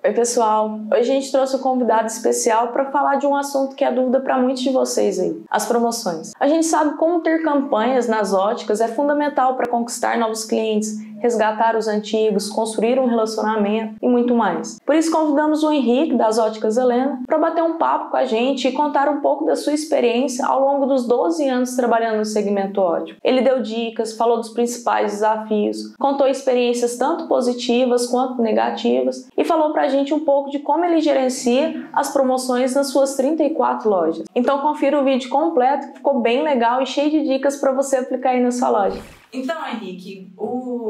Oi, pessoal. Hoje a gente trouxe um convidado especial para falar de um assunto que é dúvida para muitos de vocês aí, as promoções. A gente sabe como ter campanhas nas óticas é fundamental para conquistar novos clientes, resgatar os antigos, construir um relacionamento e muito mais. Por isso convidamos o Henrique das Óticas Helena para bater um papo com a gente e contar um pouco da sua experiência ao longo dos 12 anos trabalhando no segmento óptico. Ele deu dicas, falou dos principais desafios, contou experiências tanto positivas quanto negativas e falou pra gente um pouco de como ele gerencia as promoções nas suas 34 lojas. Então confira o vídeo completo, que ficou bem legal e cheio de dicas para você aplicar aí na sua loja. Então, Henrique,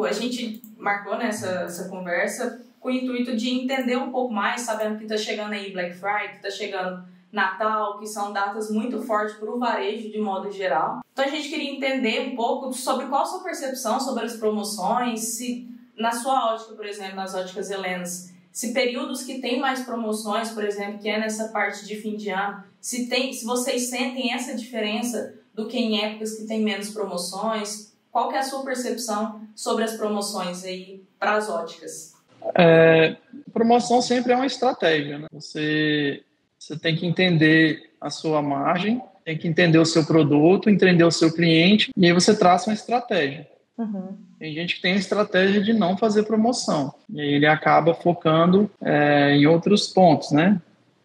a gente marcou essa conversa com o intuito de entender um pouco mais, sabendo que está chegando aí Black Friday, que está chegando Natal, que são datas muito fortes para o varejo de modo geral. Então a gente queria entender um pouco sobre qual a sua percepção sobre as promoções, se na sua ótica, por exemplo, nas óticas Helenas, se períodos que tem mais promoções, por exemplo, que é nessa parte de fim de ano, se vocês sentem essa diferença do que em épocas que tem menos promoções. Qual que é a sua percepção sobre as promoções aí para as óticas? Promoção sempre é uma estratégia, né? Você tem que entender a sua margem, tem que entender o seu produto, entender o seu cliente, e aí você traça uma estratégia. Uhum. Tem gente que tem a estratégia de não fazer promoção, e aí ele acaba focando em outros pontos, né?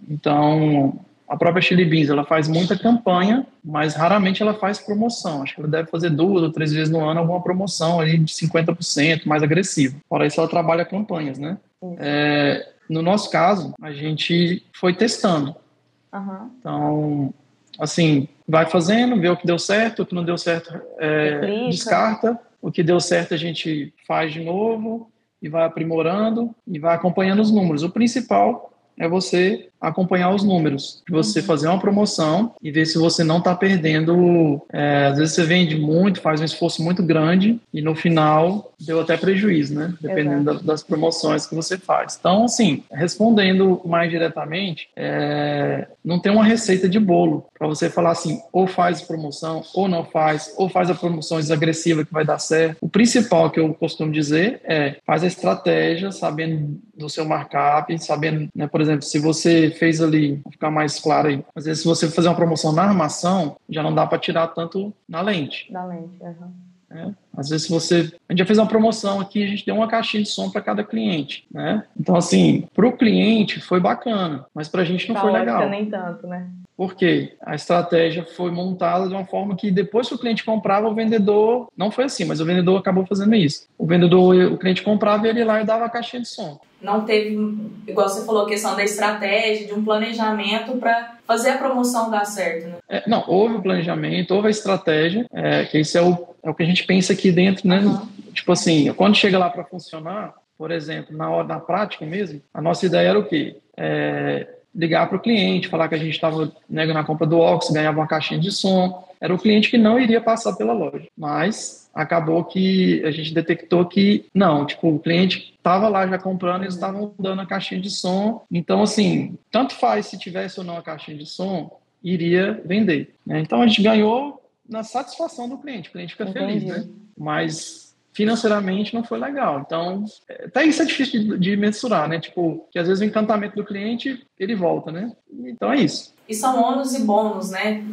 Então, a própria Chili Beans, ela faz muita campanha, mas raramente ela faz promoção. Acho que ela deve fazer 2 ou 3 vezes no ano alguma promoção ali de 50%, mais agressiva. Fora isso, ela trabalha campanhas, né? No nosso caso, a gente foi testando. Uhum. Então, assim, vai fazendo, vê o que deu certo, o que não deu certo, descarta. O que deu certo a gente faz de novo e vai aprimorando e vai acompanhando os números. O principal é você acompanhar os números, você fazer uma promoção e ver se você não está perdendo. Às vezes você vende muito, faz um esforço muito grande e no final deu até prejuízo, né? Dependendo das promoções que você faz. Então, assim, respondendo mais diretamente, não tem uma receita de bolo para você falar assim, ou faz promoção, ou não faz, ou faz a promoção agressiva que vai dar certo. O principal que eu costumo dizer faz a estratégia, sabendo do seu markup, sabendo, né, por exemplo, se você fez ali, vou ficar mais claro aí, às vezes se você fazer uma promoção na armação, já não dá para tirar tanto na lente. Da lente, uhum. Às vezes a gente já fez uma promoção aqui, a gente deu uma caixinha de som para cada cliente, né? Então, assim, para o cliente foi bacana, mas para a gente não foi legal. Nem tanto, né? Por quê? A estratégia foi montada de uma forma que depois que o cliente comprava, o vendedor, não foi assim, mas o vendedor acabou fazendo isso. O cliente comprava e ele ia lá e dava a caixinha de som. Não teve, igual você falou, questão da estratégia, de um planejamento para fazer a promoção dar certo, né? Não, houve o planejamento, houve a estratégia, que isso é o que a gente pensa aqui dentro, né? Uhum. Tipo assim, quando chega lá para funcionar, por exemplo, na prática mesmo, a nossa ideia era o quê? Ligar para o cliente, falar que a gente estava na compra do óculos, ganhava uma caixinha de som. Era o cliente que não iria passar pela loja. Mas acabou que a gente detectou que não, tipo, o cliente estava lá já comprando e eles estavam dando a caixinha de som. Então, assim, tanto faz se tivesse ou não a caixinha de som, iria vender, né? Então, a gente ganhou na satisfação do cliente. O cliente fica feliz, né? Mas financeiramente não foi legal. Então, até isso é difícil de mensurar, né? Tipo, que às vezes o encantamento do cliente, ele volta, né? Então é isso. E são ônus e bônus, né?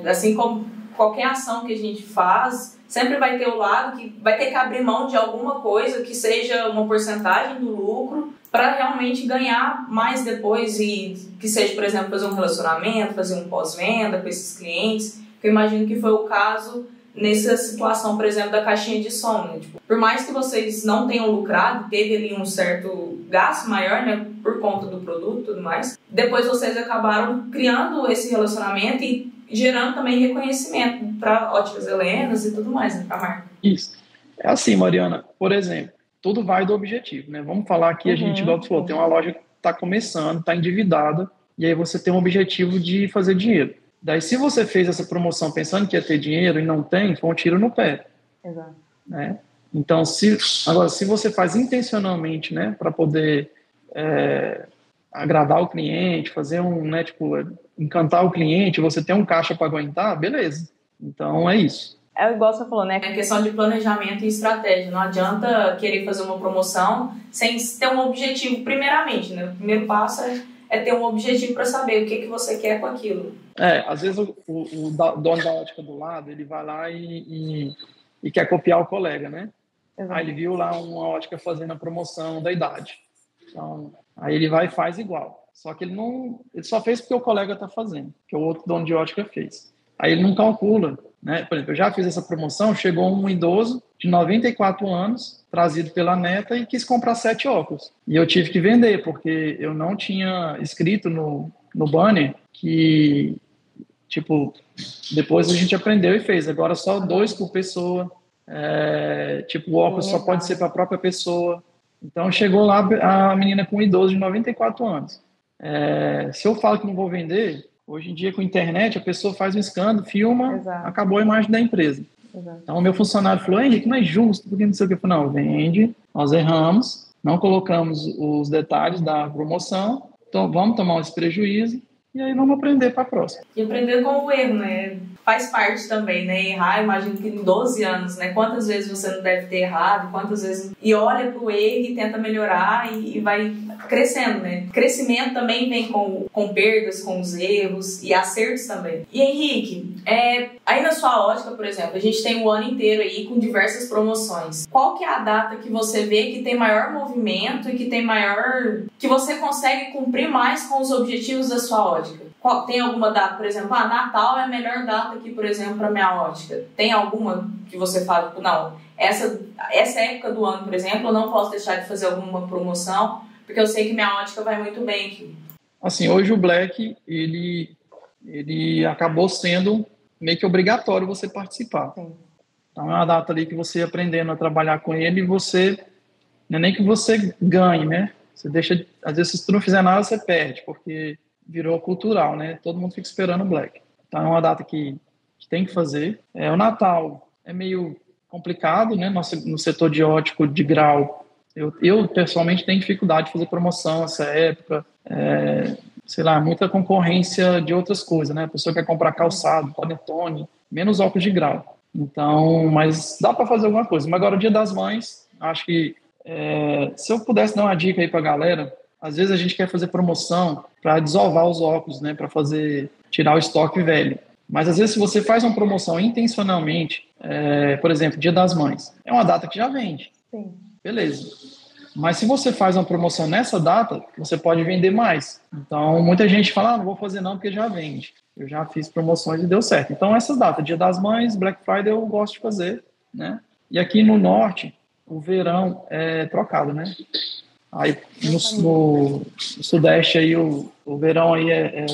Assim como qualquer ação que a gente faz, sempre vai ter o lado que vai ter que abrir mão de alguma coisa que seja uma porcentagem do lucro para realmente ganhar mais depois e que seja, por exemplo, fazer um relacionamento, fazer um pós-venda com esses clientes, que eu imagino que foi o caso nessa situação, por exemplo, da caixinha de som, né? Tipo, por mais que vocês não tenham lucrado, teve ali um certo gasto maior, né, por conta do produto e tudo mais, depois vocês acabaram criando esse relacionamento e gerando também reconhecimento para Óticas Helenas e tudo mais, né, para a marca. Isso. É assim, Mariana, por exemplo, tudo vai do objetivo, né? Vamos falar aqui, a gente, igual tu falou, tem uma loja que está começando, está endividada, e aí você tem um objetivo de fazer dinheiro. Daí, se você fez essa promoção pensando que ia ter dinheiro e não tem, foi um tiro no pé. Exato. Né? Então, se você faz intencionalmente, né, para poder agradar o cliente, fazer encantar o cliente, você tem um caixa para aguentar, beleza. Então, é isso. É igual você falou, né? É questão de planejamento e estratégia. Não adianta querer fazer uma promoção sem ter um objetivo primeiramente, né? O primeiro passo é ter um objetivo para saber o que você quer com aquilo. Às vezes o dono da ótica do lado, ele vai lá e quer copiar o colega, né? Exato. Aí ele viu lá uma ótica fazendo a promoção da idade. Então, aí ele vai e faz igual. Só que ele só fez porque o colega está fazendo, que o outro dono de ótica fez. Aí ele não calcula, né? Por exemplo, eu já fiz essa promoção, chegou um idoso de 94 anos, trazido pela neta, e quis comprar 7 óculos. E eu tive que vender, porque eu não tinha escrito no banner que, tipo, depois a gente aprendeu e fez. Agora só 2 por pessoa. O óculos só pode ser para a própria pessoa. Então chegou lá a menina com um idoso de 94 anos. Se eu falo que não vou vender, hoje em dia com a internet a pessoa faz um escândalo, filma, exato, acabou a imagem da empresa. Exato. Então o meu funcionário falou: Henrique, não é justo, porque não sei o que. Eu falei: não, vende, nós erramos, não colocamos os detalhes da promoção, então vamos tomar esse prejuízo e aí vamos aprender para a próxima. E aprender com o erro, né? Faz parte também, né? Errar, imagino que em 12 anos, né? Quantas vezes você não deve ter errado, quantas vezes... E olha pro erro e tenta melhorar e vai crescendo, né? Crescimento também vem com perdas, com os erros e acertos também. E Henrique, aí na sua ótica, por exemplo, a gente tem o ano inteiro aí com diversas promoções. Qual que é a data que você vê que tem maior movimento e que tem maior... que você consegue cumprir mais com os objetivos da sua ótica? Tem alguma data, por exemplo, Natal é a melhor data aqui, por exemplo, para minha ótica. Tem alguma que você fala, não, essa época do ano, por exemplo, eu não posso deixar de fazer alguma promoção, porque eu sei que minha ótica vai muito bem aqui. Assim, hoje o Black, ele acabou sendo meio que obrigatório você participar. Sim. Então é uma data ali que você aprendendo a trabalhar com ele, você, não é nem que você ganhe, né? Você deixa, às vezes se tu não fizer nada, você perde, porque virou cultural, né? Todo mundo fica esperando o Black. Então é uma data que tem que fazer. O Natal é meio complicado, né? No setor de ótico de grau, eu pessoalmente tenho dificuldade de fazer promoção nessa época. Muita concorrência de outras coisas, né? A pessoa quer comprar calçado, panetone, menos óculos de grau. Então, mas dá para fazer alguma coisa. Mas agora, o Dia das Mães, acho que se eu pudesse dar uma dica aí para a galera, às vezes a gente quer fazer promoção para desovar os óculos, né? Para tirar o estoque velho. Mas às vezes se você faz uma promoção intencionalmente, por exemplo, Dia das Mães, é uma data que já vende. Sim. Beleza. Mas se você faz uma promoção nessa data, você pode vender mais. Então muita gente fala: não vou fazer não porque já vende. Eu já fiz promoções e deu certo. Então essa data, Dia das Mães, Black Friday, eu gosto de fazer, né? E aqui no norte, o verão é trocado, né? Aí no sudeste aí o verão aí é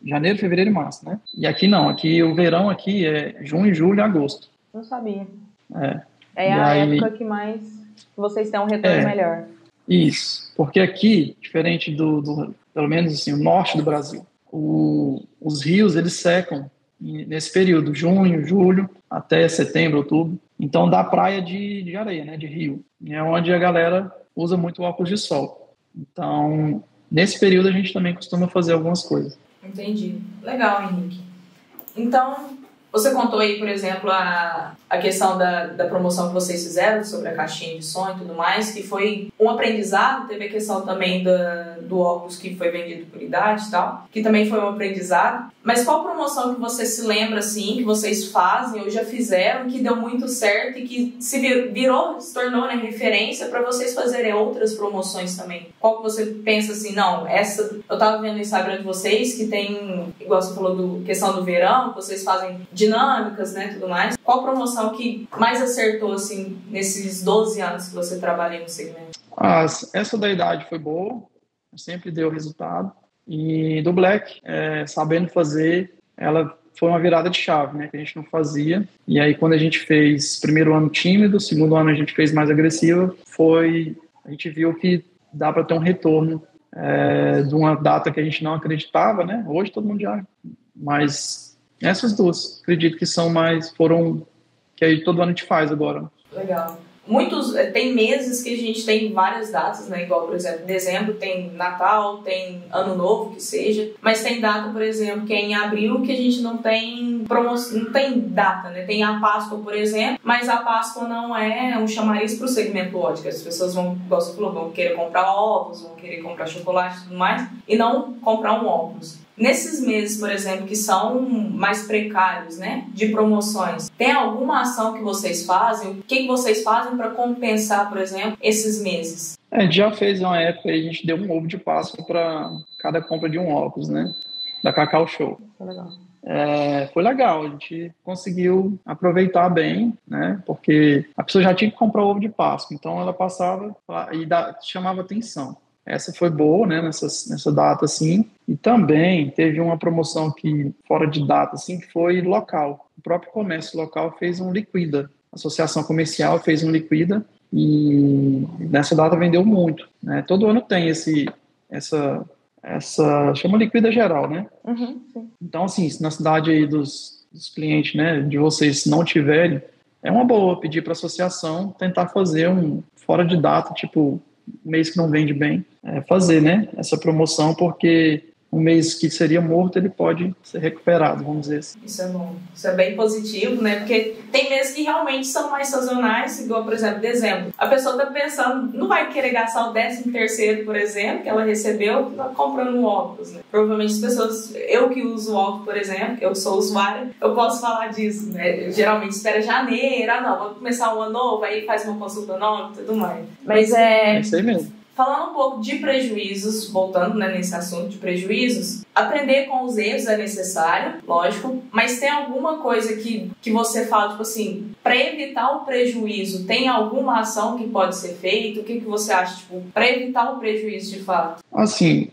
janeiro, fevereiro e março, né? E aqui não, aqui o verão aqui é junho, julho e agosto. Não sabia. É a época que mais vocês têm um retorno melhor. Isso, porque aqui, diferente pelo menos assim, o norte do Brasil, os rios eles secam nesse período, junho, julho, até setembro, outubro. Então dá praia de areia, né? De rio. E é onde a galera usa muito óculos de sol. Então, nesse período a gente também costuma fazer algumas coisas. Entendi. Legal, Henrique. Então, você contou aí, por exemplo, a questão da promoção que vocês fizeram sobre a caixinha de som e tudo mais, que foi um aprendizado. Teve a questão também do óculos que foi vendido por idade e tal, que também foi um aprendizado. Mas qual promoção que você se lembra, assim, que vocês fazem ou já fizeram, que deu muito certo e que se tornou, né, referência para vocês fazerem outras promoções também? Qual que você pensa assim, não, essa... Eu tava vendo no Instagram de vocês que tem, igual você falou, questão do verão, que vocês fazem dinâmicas, né, tudo mais. Qual promoção que mais acertou, assim, nesses 12 anos que você trabalha no segmento? Essa da idade foi boa, sempre deu resultado. E do Black, sabendo fazer, ela foi uma virada de chave, né, que a gente não fazia. E aí, quando a gente fez primeiro ano tímido, segundo ano a gente fez mais agressivo, a gente viu que dá para ter um retorno de uma data que a gente não acreditava, né? Hoje todo mundo já... Mas essas duas, acredito que foram que aí todo ano a gente faz agora. Legal. Tem meses que a gente tem várias datas, né? Igual, por exemplo, dezembro tem Natal, tem Ano Novo, que seja. Mas tem data, por exemplo, que é em abril, que a gente não tem promoção, não tem data, né? Tem a Páscoa, por exemplo, mas a Páscoa não é um chamariz para o segmento ótica. As pessoas vão, igual você falou, vão querer comprar ovos, vão querer comprar chocolate e tudo mais, e não comprar um óculos. Nesses meses, por exemplo, que são mais precários, né, de promoções, tem alguma ação que vocês fazem? O que vocês fazem para compensar, por exemplo, esses meses? Já fez uma época, a gente deu um ovo de Páscoa para cada compra de um óculos, né, da Cacau Show. Legal. Foi legal, a gente conseguiu aproveitar bem, né, porque a pessoa já tinha que comprar o ovo de Páscoa, então ela passava e chamava atenção. Essa foi boa, né, nessa data, assim. E também teve uma promoção que, fora de data, assim, que foi local. O próprio comércio local fez um liquida. A associação comercial fez um liquida e nessa data vendeu muito, né? Todo ano tem essa chama liquida geral, né? Uhum, sim. Então, assim, se na cidade aí dos clientes, né, de vocês, se não tiverem, é uma boa pedir para a associação tentar fazer um fora de data, tipo, mês que não vende bem, fazer, né, essa promoção, porque um mês que seria morto, ele pode ser recuperado, vamos dizer assim. Isso é bom. Isso é bem positivo, né? Porque tem meses que realmente são mais sazonais, igual, por exemplo, dezembro. A pessoa tá pensando, não vai querer gastar o 13º, por exemplo, que ela recebeu comprando um óculos, né? Provavelmente as pessoas, eu que uso óculos, por exemplo, eu sou usuária, eu posso falar disso, né? Eu geralmente espero janeiro, vou começar um ano novo, aí faz uma consulta nova e tudo mais. Mas é isso aí mesmo. Falando um pouco de prejuízos, voltando, né, nesse assunto de prejuízos, aprender com os erros é necessário, lógico, mas tem alguma coisa que você fala, tipo assim, para evitar o prejuízo, tem alguma ação que pode ser feita? O que você acha, tipo, para evitar o prejuízo de fato? Assim,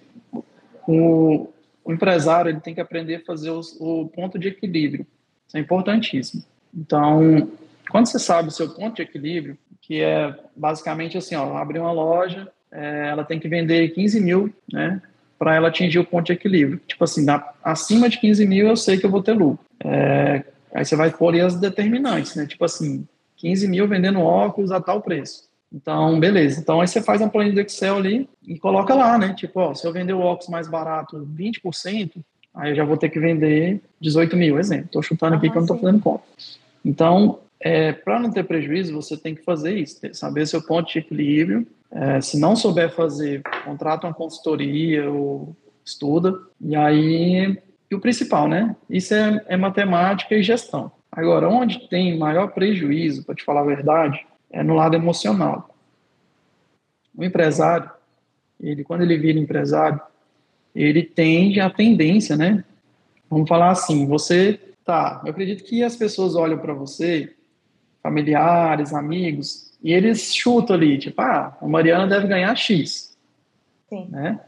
o empresário ele tem que aprender a fazer o ponto de equilíbrio. Isso é importantíssimo. Então, quando você sabe o seu ponto de equilíbrio, que é basicamente assim, abrir uma loja, ela tem que vender 15 mil, né, para ela atingir o ponto de equilíbrio. Tipo assim, acima de 15 mil eu sei que eu vou ter lucro. Aí você vai pôr ali as determinantes, né, tipo assim, 15 mil vendendo óculos a tal preço. Então, beleza. Então, aí você faz uma planilha do Excel ali e coloca lá, né, tipo, se eu vender o óculos mais barato 20%, aí eu já vou ter que vender 18 mil, exemplo. Estou chutando aqui que eu não estou fazendo conta. Então, para não ter prejuízo, você tem que fazer isso, saber seu ponto de equilíbrio. Se não souber fazer, contrata uma consultoria ou estuda. E aí, o principal, né? Isso é matemática e gestão. Agora, onde tem maior prejuízo, para te falar a verdade, é no lado emocional. O empresário, quando ele vira empresário, ele tende a tendência, né? Vamos falar assim, eu acredito que as pessoas olham para você, familiares, amigos, e eles chutam ali, tipo, a Mariana deve ganhar X. Sim. Né?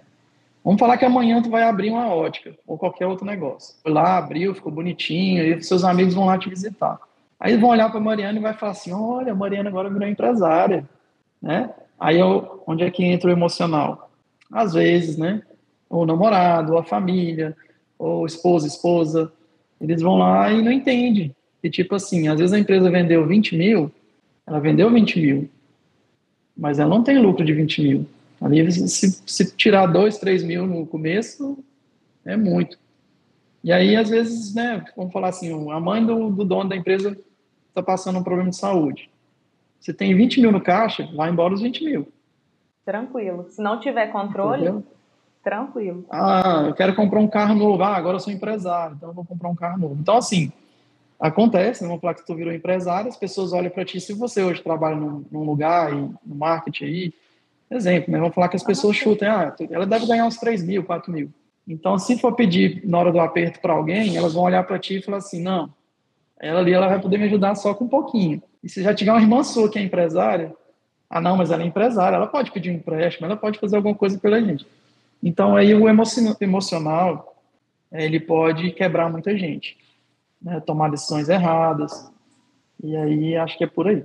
Vamos falar que amanhã tu vai abrir uma ótica, ou qualquer outro negócio. Foi lá, abriu, ficou bonitinho, e seus amigos vão lá te visitar. Aí eles vão olhar para a Mariana e vai falar assim, olha, a Mariana agora virou empresária. Né? Aí onde é que entra o emocional? Às vezes, né? O namorado, ou a família, ou esposa, eles vão lá e não entendem. E tipo assim, às vezes a empresa vendeu 20 mil, ela vendeu 20 mil, mas ela não tem lucro de 20 mil. Ali, se tirar 2, 3 mil no começo, é muito. E aí, às vezes, né, vamos falar assim, a mãe do dono da empresa está passando um problema de saúde. Se tem 20 mil no caixa, vai embora os 20 mil. Tranquilo. Se não tiver controle, entendeu? Tranquilo. Eu quero comprar um carro novo. Agora eu sou empresário, então eu vou comprar um carro novo. Então, assim, acontece, vamos falar que tu virou empresário, as pessoas olham para ti. Se você hoje trabalha num lugar, no marketing aí, exemplo, né? Vamos falar que as pessoas chutem, ela deve ganhar uns 3 mil, 4 mil. Então, se for pedir na hora do aperto para alguém, elas vão olhar para ti e falar assim, não, ela vai poder me ajudar só com um pouquinho. E se já tiver uma irmã sua que é empresária, não, mas ela é empresária, ela pode pedir um empréstimo, ela pode fazer alguma coisa pela gente. Então, aí o emocional, ele pode quebrar muita gente, né? Tomar decisões erradas, e aí acho que é por aí.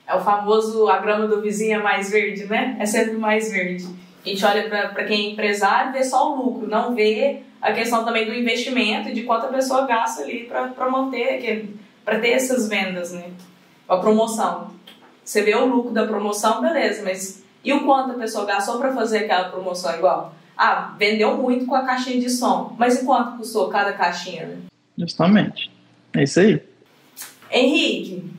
É o famoso, a grama do vizinho é mais verde, né? É sempre mais verde. A gente olha para quem é empresário e vê só o lucro, não vê a questão também do investimento e de quanto a pessoa gasta ali para manter, para ter essas vendas, né? A promoção. você vê o lucro da promoção, beleza, mas e o quanto a pessoa gastou para fazer aquela promoção igual? Ah, vendeu muito com a caixinha de som, mas e quanto custou cada caixinha, né? Justamente. É isso aí. Henrique,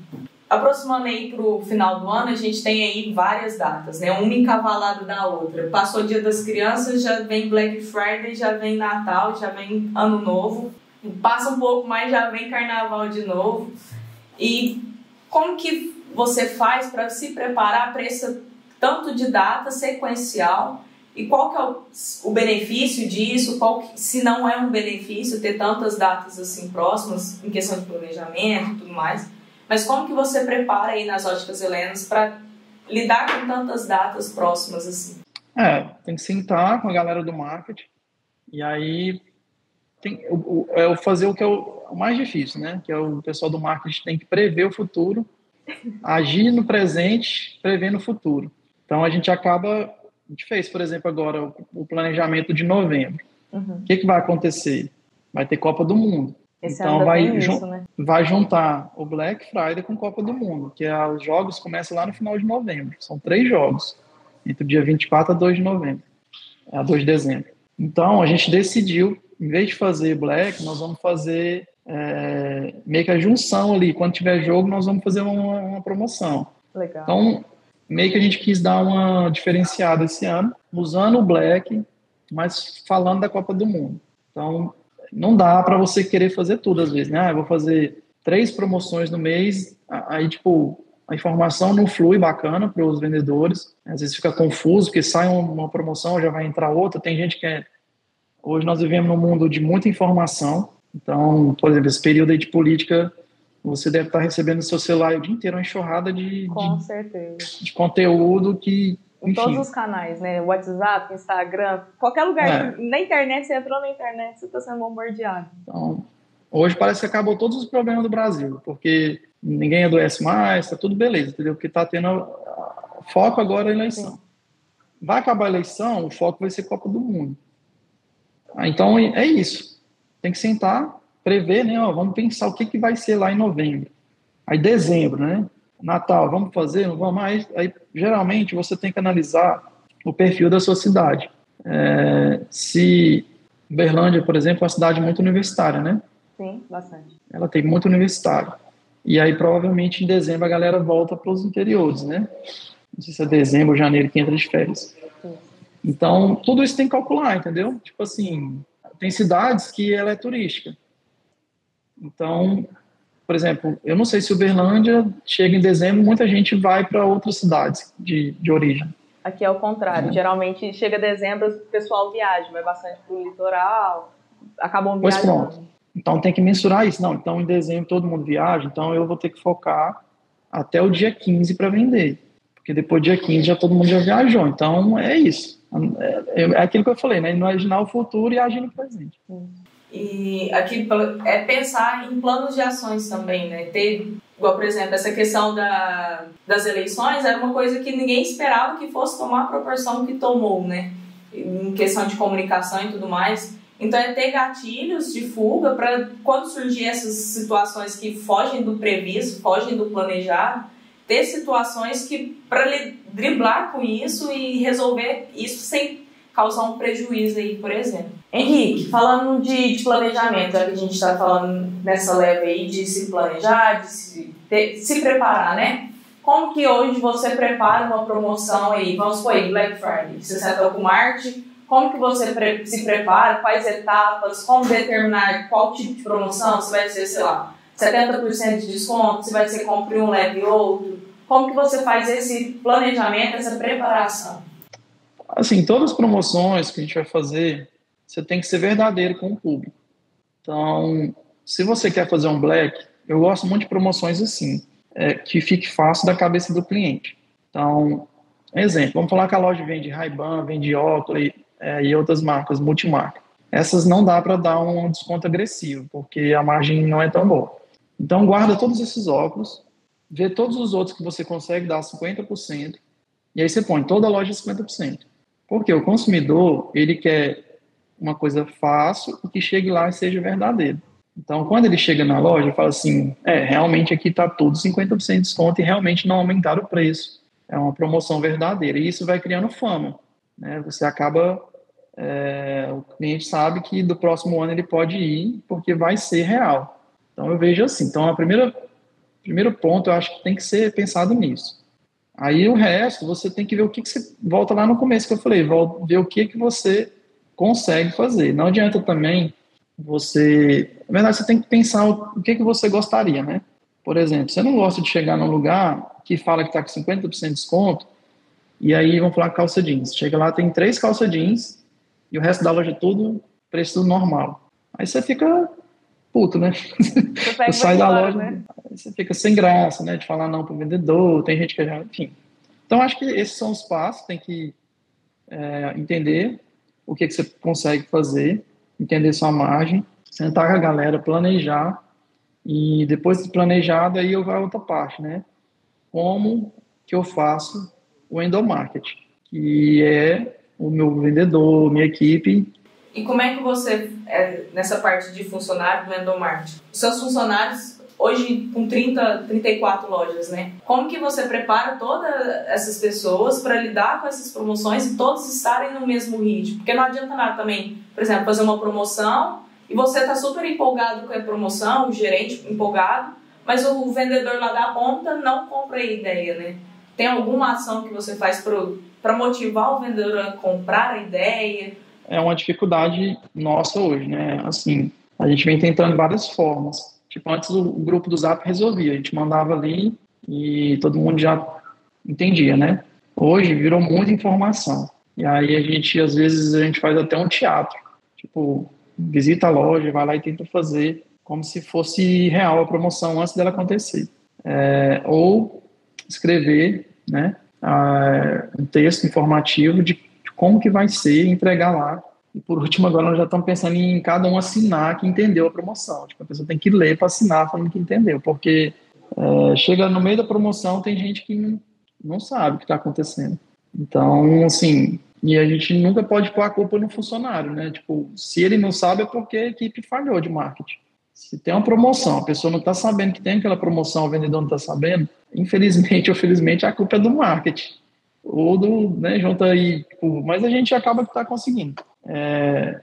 aproximando aí para o final do ano, a gente tem aí várias datas, né? Uma encavalada da outra. Passou o Dia das Crianças, já vem Black Friday, já vem Natal, já vem Ano Novo. Passa um pouco mais, já vem Carnaval de novo. E como que você faz para se preparar para esse tanto de data sequencial? E qual que é o benefício disso? Se não é um benefício ter tantas datas assim próximas, em questão de planejamento e tudo mais. Mas como que você prepara aí nas Óticas Helenas para lidar com tantas datas próximas assim? Tem que sentar com a galera do marketing e aí fazer o que é o mais difícil, né? Que é o pessoal do marketing tem que prever o futuro, agir no presente, prevendo o futuro. Então a gente fez, por exemplo, agora o planejamento de novembro. O que vai acontecer? Vai ter Copa do Mundo. Então vai juntar o Black Friday com Copa do Mundo, que os jogos começam lá no final de novembro. São 3 jogos, entre o dia 24 a 2 de novembro, a 2 de dezembro. Então a gente decidiu, em vez de fazer Black, nós vamos fazer meio que a junção ali. Quando tiver jogo, nós vamos fazer uma promoção. Legal. Então, meio que a gente quis dar uma diferenciada esse ano, usando o Black, mas falando da Copa do Mundo. Então, não dá para você querer fazer tudo às vezes, né? Eu vou fazer 3 promoções no mês, aí, tipo, a informação não flui bacana para os vendedores, às vezes fica confuso, porque sai uma promoção, já vai entrar outra, tem gente que Hoje nós vivemos num mundo de muita informação, então, por exemplo, esse período aí de política, você deve estar recebendo no seu celular o dia inteiro uma enxurrada Com certeza. de conteúdo que, em todos os canais, né? WhatsApp, Instagram, qualquer lugar. Na internet, você entrou na internet, você está sendo bombardeado. Então, hoje parece que acabou todos os problemas do Brasil, porque ninguém adoece mais, tá tudo beleza, entendeu? Porque tá tendo foco agora na eleição. Sim. Vai acabar a eleição, o foco vai ser Copa do Mundo. Então, é isso. Tem que sentar, prever, né? Vamos pensar o que vai ser lá em novembro. Aí, dezembro, né? Natal, vamos fazer? Não vamos mais? Aí, geralmente, você tem que analisar o perfil da sua cidade. Se Uberlândia, por exemplo, é uma cidade muito universitária, né? Sim, bastante. Ela tem muito universitário. E aí, provavelmente, em dezembro, a galera volta para os interiores, né? Não sei se é dezembro ou janeiro que entra de férias. Sim. Então, tudo isso tem que calcular, entendeu? Tipo assim, tem cidades que ela é turística. Então, por exemplo, eu não sei se Uberlândia chega em dezembro, muita gente vai para outras cidades de origem. Aqui é o contrário. Geralmente, chega dezembro, o pessoal viaja, vai bastante para o litoral, acabam viajando. Pois pronto. Então, tem que mensurar isso. Não, então, em dezembro, todo mundo viaja, então eu vou ter que focar até o dia 15 para vender. Porque depois do dia 15 já todo mundo já viajou. Então, é isso. É aquilo que eu falei, né? Imaginar o futuro e agir no presente. E aqui é pensar em planos de ações também, né? Igual, por exemplo, essa questão das eleições era uma coisa que ninguém esperava que fosse tomar a proporção que tomou, né? Em questão de comunicação e tudo mais. Então, é ter gatilhos de fuga para quando surgir essas situações que fogem do previsto, fogem do planejado, ter situações que para driblar com isso e resolver isso sem causar um prejuízo aí, por exemplo. Henrique, falando de planejamento, já que a gente está falando nessa leve aí de se planejar, de se preparar, né? Como que hoje você prepara uma promoção aí? Vamos supor aí, Black Friday, você sentou com o marketing, como que você se prepara, quais etapas, como determinar qual tipo de promoção, se vai ser, sei lá, 70% de desconto, se vai ser compre um, leve outro. Como que você faz esse planejamento, essa preparação? Assim, todas as promoções que a gente vai fazer, você tem que ser verdadeiro com o público. Então, se você quer fazer um Black, eu gosto muito de promoções assim, que fique fácil da cabeça do cliente. Então, exemplo, vamos falar que a loja vende Ray-Ban, vende Oakley e outras marcas, multimarca. Essas não dá para dar um desconto agressivo, porque a margem não é tão boa. Então, guarda todos esses óculos, vê todos os outros que você consegue dar 50%, e aí você põe toda a loja 50%. Porque o consumidor, ele quer uma coisa fácil e que chegue lá e seja verdadeiro. Então, quando ele chega na loja, ele fala assim, realmente aqui está tudo 50% de desconto e realmente não aumentaram o preço. É uma promoção verdadeira. E isso vai criando fama, né? Você acaba... o cliente sabe que do próximo ano ele pode ir porque vai ser real. Então, eu vejo assim. Então, primeiro ponto, eu acho que tem que ser pensado nisso. Aí, o resto, você tem que ver o que você... Volta lá no começo que eu falei, ver o que você consegue fazer. Não adianta também você... Na verdade, você tem que pensar o que você gostaria, né? Por exemplo, você não gosta de chegar num lugar que fala que está com 50% de desconto e aí vão falar calça jeans. Chega lá, tem 3 calça jeans e o resto da loja tudo, preço normal. Aí você fica puto, né? Você sai da loja, né? Aí você fica sem graça, né? De falar não pro vendedor, tem gente que já... Enfim. Então, acho que esses são os passos, tem que entender o que você consegue fazer, entender sua margem, sentar com a galera, planejar, e depois de planejado, aí eu vou a outra parte, né? Como que eu faço o endomarketing, que é o meu vendedor, minha equipe. E como é que você, nessa parte de funcionário do endomarketing, os seus funcionários, hoje com 34 lojas, né? Como que você prepara todas essas pessoas para lidar com essas promoções e todos estarem no mesmo ritmo? Porque não adianta nada também, por exemplo, fazer uma promoção e você está super empolgado com a promoção, o gerente empolgado, mas o vendedor lá da ponta não compra a ideia, né? Tem alguma ação que você faz para motivar o vendedor a comprar a ideia? É uma dificuldade nossa hoje, né? Assim, a gente vem tentando várias formas. Tipo, antes o grupo do Zap resolvia, a gente mandava ali e todo mundo já entendia, né? Hoje virou muita informação. E aí às vezes a gente faz até um teatro. Tipo, visita a loja, vai lá e tenta fazer como se fosse real a promoção antes dela acontecer. Ou escrever, né, um texto informativo de como que vai ser, entregar lá. E por último, agora nós já estamos pensando em cada um assinar que entendeu a promoção. Tipo, a pessoa tem que ler para assinar falando que entendeu, porque chega no meio da promoção, tem gente que não sabe o que está acontecendo. Então, assim, e a gente nunca pode pôr a culpa no funcionário, né? Tipo, se ele não sabe é porque a equipe falhou de marketing. Se tem uma promoção, a pessoa não está sabendo que tem aquela promoção, o vendedor não está sabendo, infelizmente ou felizmente, a culpa é do marketing. Ou né, junta aí, tipo, mas a gente acaba que está conseguindo. É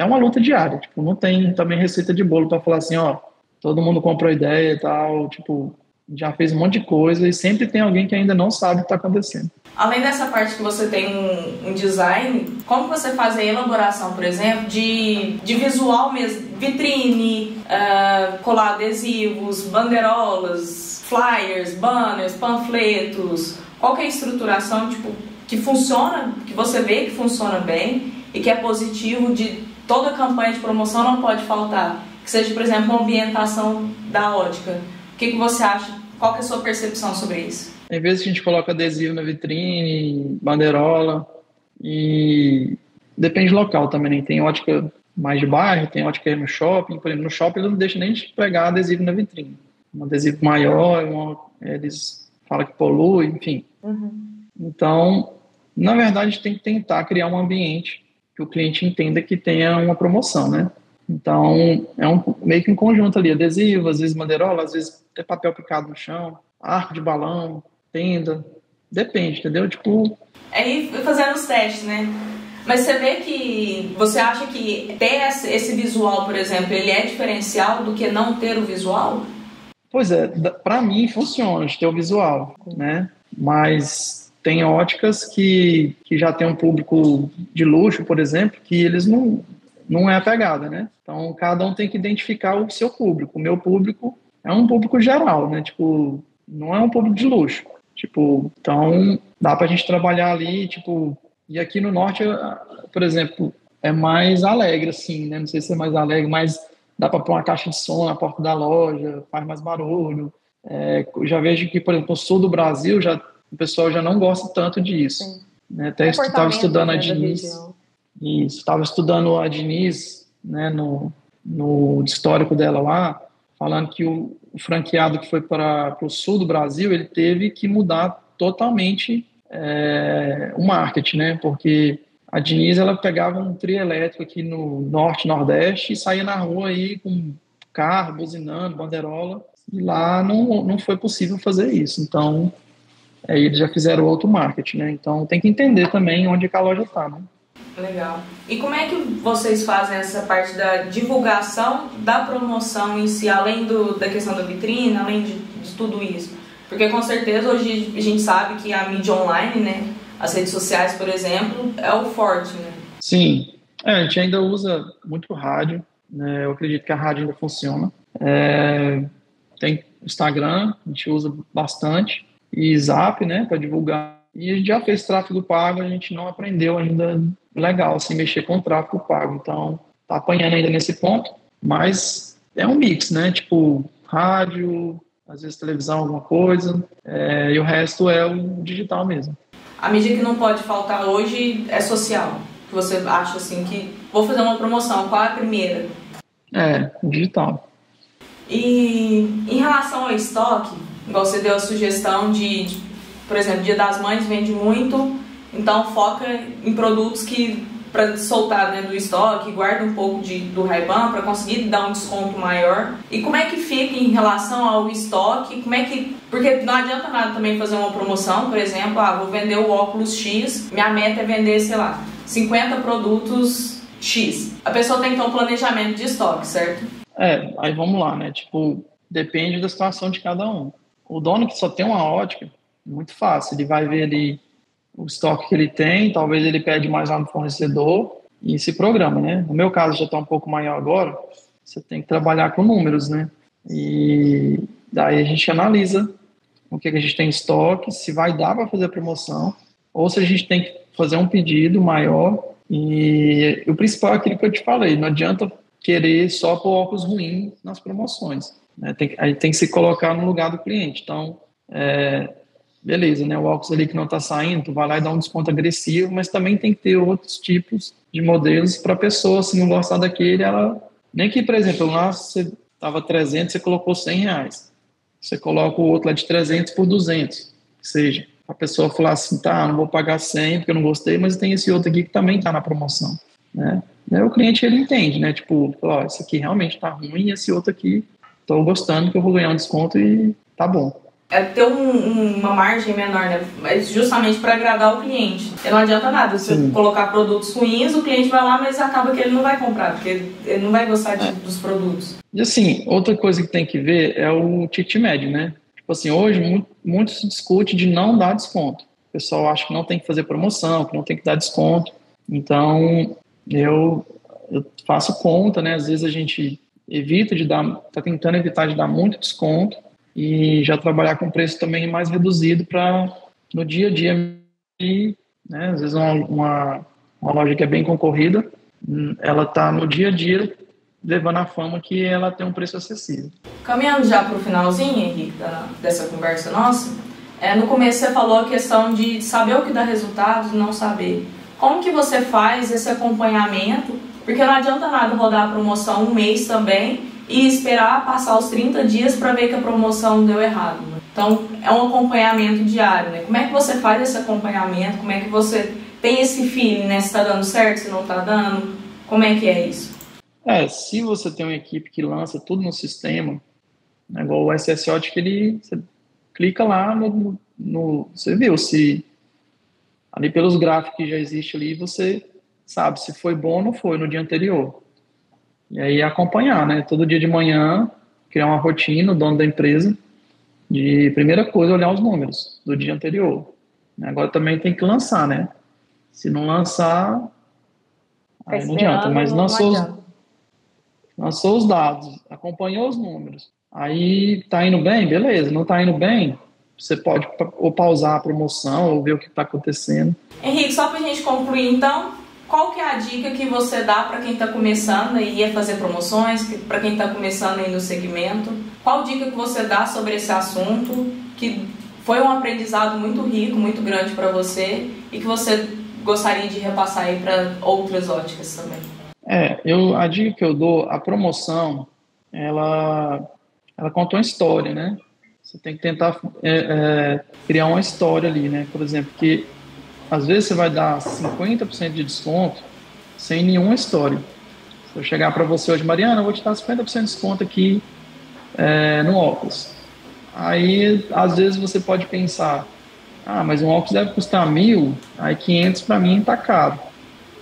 uma luta diária, tipo, não tem também receita de bolo para falar assim, ó, todo mundo comprou ideia e tal, tipo, já fez um monte de coisa e sempre tem alguém que ainda não sabe o que está acontecendo. Além dessa parte que você tem um design, como você faz a elaboração, por exemplo, de visual mesmo, vitrine, colar adesivos, bandeirolas, flyers, banners, panfletos, qual que é a estruturação tipo, que funciona, que você vê que funciona bem e que é positivo de toda campanha de promoção não pode faltar? Que seja, por exemplo, uma ambientação da ótica. O que você acha? Qual que é a sua percepção sobre isso? Às vezes a gente coloca adesivo na vitrine, bandeirola, e depende do local também, né? Tem ótica mais de bairro, tem ótica no shopping. Por exemplo, no shopping eles não deixam nem de pregar adesivo na vitrine. Um adesivo maior, eles falam que polui, enfim. Uhum. Então, na verdade, a gente tem que tentar criar um ambiente que o cliente entenda que tenha uma promoção, né? Então, meio que um conjunto ali, adesivo, às vezes bandeirola, às vezes até papel picado no chão, arco de balão, tenda, depende, entendeu? Tipo... Aí fazendo os testes, né? Mas você vê que, você acha que ter esse visual, por exemplo, ele é diferencial do que não ter o visual? Pois é, para mim funciona de ter o visual, né? Mas tem óticas que já tem um público de luxo, por exemplo, que eles não é a pegada, né? Então, cada um tem que identificar o seu público. O meu público é um público geral, né? Tipo, não é um público de luxo. Tipo, então, dá pra gente trabalhar ali, tipo... E aqui no Norte, por exemplo, é mais alegre, assim, né? Não sei se é mais alegre, mas dá pra pôr uma caixa de som na porta da loja, faz mais barulho. Já vejo que, por exemplo, no sul do Brasil, o pessoal já não gosta tanto disso. Né? Até estava estudando a Diniz. Isso, estava estudando a Diniz, né, no histórico dela lá, falando que o franqueado que foi para o sul do Brasil, ele teve que mudar totalmente o marketing, né, porque A Diniz, ela pegava um trio elétrico aqui no norte, nordeste, e saía na rua aí com carro, buzinando, banderola, e lá não foi possível fazer isso. Então, aí eles já fizeram outro marketing, né? Então, tem que entender também onde que a loja está, né? Legal. E como é que vocês fazem essa parte da divulgação da promoção em si, além da questão da vitrine, além de tudo isso? Porque com certeza hoje a gente sabe que a mídia online, né, as redes sociais, por exemplo, é o forte, né? Sim. A gente ainda usa muito rádio, né? Eu acredito que a rádio ainda funciona. Tem Instagram, a gente usa bastante, e Zap, né, para divulgar. E a gente já fez tráfego pago, a gente não aprendeu ainda legal, assim, mexer com tráfego pago. Então, tá apanhando ainda nesse ponto, mas é um mix, né? Tipo, rádio, às vezes televisão, alguma coisa, e o resto é o digital mesmo. A mídia que não pode faltar hoje é social. Que você acha assim que vou fazer uma promoção, qual é a primeira? Digital. E em relação ao estoque, igual você deu a sugestão por exemplo, Dia das Mães vende muito, então foca em produtos que para soltar, né, do estoque, guarda um pouco do Ray-Ban para conseguir dar um desconto maior. E como é que fica em relação ao estoque? Porque não adianta nada também fazer uma promoção, por exemplo, vou vender o óculos X, minha meta é vender, sei lá, 50 produtos X. A pessoa tem que ter um planejamento de estoque, certo? Aí vamos lá, né? Tipo, depende da situação de cada um. O dono que só tem uma ótica, muito fácil, ele vai ver ali o estoque que ele tem, talvez ele pede mais lá no fornecedor e se programa, né? No meu caso já está um pouco maior agora, você tem que trabalhar com números, né? E daí a gente analisa o que a gente tem em estoque, se vai dar para fazer a promoção, ou se a gente tem que fazer um pedido maior. E o principal é aquilo que eu te falei, não adianta querer só pôr óculos ruins nas promoções, né? Aí tem que se colocar no lugar do cliente. Então, beleza, né? O óculos ali que não está saindo, tu vai lá e dá um desconto agressivo, mas também tem que ter outros tipos de modelos para a pessoa, se não gostar daquele, ela... Nem que, por exemplo, lá você estava 300, você colocou R$100. Você coloca o outro lá de 300 por 200. Ou seja, a pessoa falar assim, tá, não vou pagar 100 porque eu não gostei, mas tem esse outro aqui que também está na promoção, né? Aí o cliente, ele entende, né? Tipo, ó, esse aqui realmente está ruim e esse outro aqui estou gostando que eu vou ganhar um desconto e tá bom. É ter uma margem menor, né? Mas justamente para agradar o cliente. E não adianta nada você colocar produtos ruins, o cliente vai lá, mas acaba que ele não vai comprar, porque ele não vai gostar dos produtos. E assim, outra coisa que tem que ver é o ticket médio, né? Tipo assim, hoje muito se discute de não dar desconto. O pessoal acha que não tem que fazer promoção, que não tem que dar desconto. Então, eu faço conta, né? Às vezes a gente tá tentando evitar de dar muito desconto, e já trabalhar com preço também mais reduzido para no dia a dia, né? Às vezes uma loja que é bem concorrida, ela está no dia a dia levando a fama que ela tem um preço acessível. Caminhando já para o finalzinho, Henrique, dessa conversa nossa, no começo você falou a questão de saber o que dá resultado e não saber. Como que você faz esse acompanhamento? Porque não adianta nada rodar a promoção um mês também e esperar passar os 30 dias para ver que a promoção deu errado, né? Então, é um acompanhamento diário, né? Como é que você faz esse acompanhamento? Como é que você tem esse feeling, né? Se está dando certo, se não está dando? Como é que é isso? Se você tem uma equipe que lança tudo no sistema, né, igual o SSO, que você clica lá você viu se ali pelos gráficos que já existe ali, você sabe se foi bom ou não foi no dia anterior. E aí acompanhar, né? Todo dia de manhã, criar uma rotina, o dono da empresa, de primeira coisa, olhar os números do dia anterior. Agora também tem que lançar, né? Se não lançar, aí não adianta. Mas lançou os dados, acompanhou os números. Aí tá indo bem? Beleza. Não tá indo bem? Você pode ou pausar a promoção ou ver o que está acontecendo. Henrique, só pra gente concluir então, qual que é a dica que você dá para quem está começando aí a fazer promoções, para quem está começando aí no segmento? Qual dica que você dá sobre esse assunto, que foi um aprendizado muito rico, muito grande para você e que você gostaria de repassar aí para outras óticas também? A dica que eu dou, a promoção, ela conta uma história, né? Você tem que tentar criar uma história ali, né? Por exemplo, que às vezes você vai dar 50% de desconto sem nenhuma história. Se eu chegar para você hoje, Mariana, eu vou te dar 50% de desconto aqui no óculos. Aí, às vezes, você pode pensar, mas um óculos deve custar 1.000, aí 500 para mim tá caro.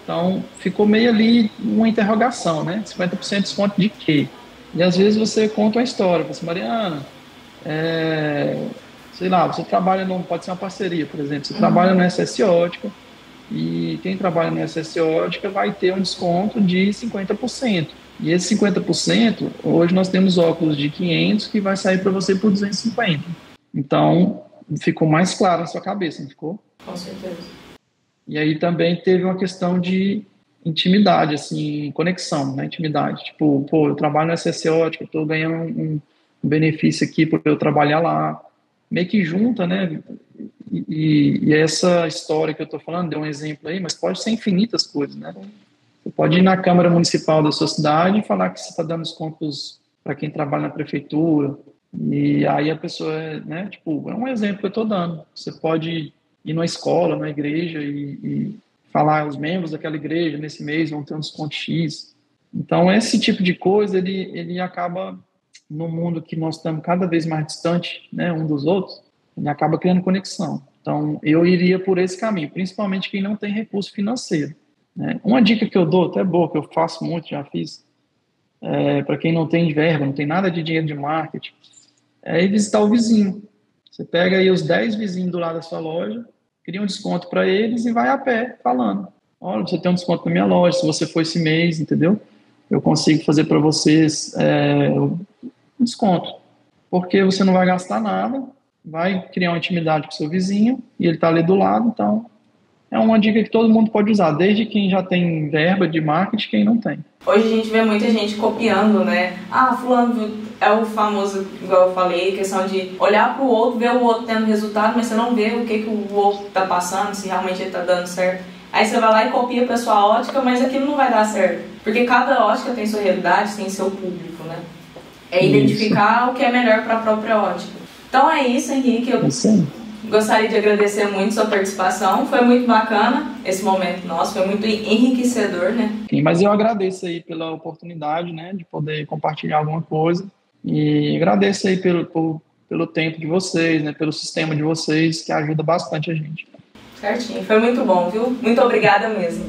Então, ficou meio ali uma interrogação, né? 50% de desconto de quê? E às vezes você conta uma história, você, Mariana, sei lá, você trabalha, pode ser uma parceria, por exemplo, você trabalha no SS Ótica, e quem trabalha no SS Ótica vai ter um desconto de 50%. E esse 50%, hoje nós temos óculos de 500 que vai sair para você por 250. Então, ficou mais claro na sua cabeça, não ficou? Com certeza. E aí também teve uma questão de intimidade, assim, conexão, né? Intimidade. Tipo, eu trabalho no SS Ótica, estou ganhando um benefício aqui por eu trabalhar lá. Meio que junta, né? E essa história que eu estou falando, deu um exemplo aí, mas pode ser infinitas coisas, né? Você pode ir na Câmara Municipal da sua cidade e falar que você está dando descontos para quem trabalha na prefeitura, e aí a pessoa, né? Tipo, é um exemplo que eu estou dando. Você pode ir numa escola, na igreja e falar os membros daquela igreja nesse mês vão ter um desconto X. Então, esse tipo de coisa, ele acaba, no mundo que nós estamos cada vez mais distante, né, um dos outros, ele acaba criando conexão. Então, eu iria por esse caminho, principalmente quem não tem recurso financeiro, né? Uma dica que eu dou, até boa, que eu faço muito, já fiz, para quem não tem verba, não tem nada de dinheiro de marketing, é ir visitar o vizinho. Você pega aí os 10 vizinhos do lado da sua loja, cria um desconto para eles e vai a pé falando. Olha, você tem um desconto na minha loja, se você for esse mês, entendeu? Eu consigo fazer para vocês um desconto. Porque você não vai gastar nada, vai criar uma intimidade com o seu vizinho e ele está ali do lado, então é uma dica que todo mundo pode usar, desde quem já tem verba de marketing, quem não tem. Hoje a gente vê muita gente copiando, né? Fulano é o famoso, igual eu falei, questão de olhar para o outro, ver o outro tendo resultado, mas você não vê o que o outro está passando, se realmente ele está dando certo. Aí você vai lá e copia para sua ótica, mas aquilo não vai dar certo. Porque cada ótica tem sua realidade, tem seu público, né? É identificar o que é melhor para a própria ótica. Então é isso, Henrique. Eu gostaria de agradecer muito sua participação. Foi muito bacana esse momento nosso, foi muito enriquecedor, né? Sim, mas eu agradeço aí pela oportunidade, né, de poder compartilhar alguma coisa. E agradeço aí pelo tempo de vocês, né, pelo sistema de vocês, que ajuda bastante a gente. Certinho, foi muito bom, viu? Muito obrigada mesmo.